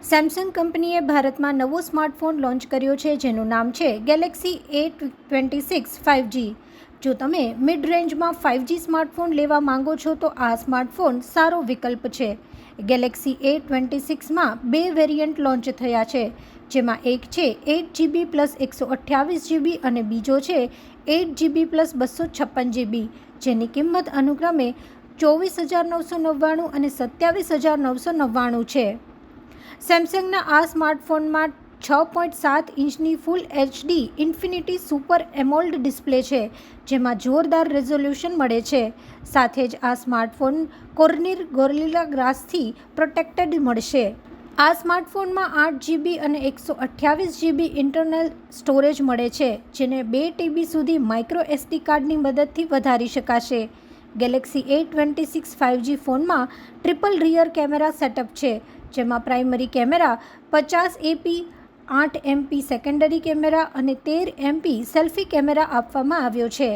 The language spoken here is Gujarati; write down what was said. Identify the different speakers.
Speaker 1: સેમસંગ કંપનીએ ભારતમાં નવો સ્માર્ટફોન લોન્ચ કર્યો છે જેનું નામ છે ગેલેક્સી A26 5G। જો તમે મિડ રેન્જમાં 5G સ્માર્ટફોન લેવા માંગો છો તો આ સ્માર્ટફોન સારો વિકલ્પ છે। ગેલેક્સી A26માં બે વેરિયન્ટ લોન્ચ થયા છે, જેમાં એક છે 8GB પ્લસ 128GB અને બીજો છે 8GB પ્લસ 256GB, જેની કિંમત અનુક્રમે 24,999 અને 27,999 છે। સેમસંગના આ સ્માર્ટફોનમાં 6.7 ઇંચની ફૂલ HD ઇન્ફિનિટી સુપર એમોલ્ડ ડિસ્પ્લે છે, જેમાં જોરદાર રેઝોલ્યુશન મળે છે। સાથે જ આ સ્માર્ટફોન કોર્નિંગ ગોરિલા ગ્લાસથી પ્રોટેક્ટેડ મળશે। આ સ્માર્ટફોનમાં 8GB અને 128GB ઇન્ટરનલ સ્ટોરેજ મળે છે, જેને 2TB સુધી માઇક્રો SD કાર્ડની મદદથી વધારી શકાશે। ગેલેક્સી A26 5G ફોનમાં ટ્રિપલ રિયર કેમેરા સેટઅપ છે, જેમાં primary camera 50MP, 8MP secondary camera અને 13MP સેલ્ફી કેમેરા આપવામાં આવ્યો છે।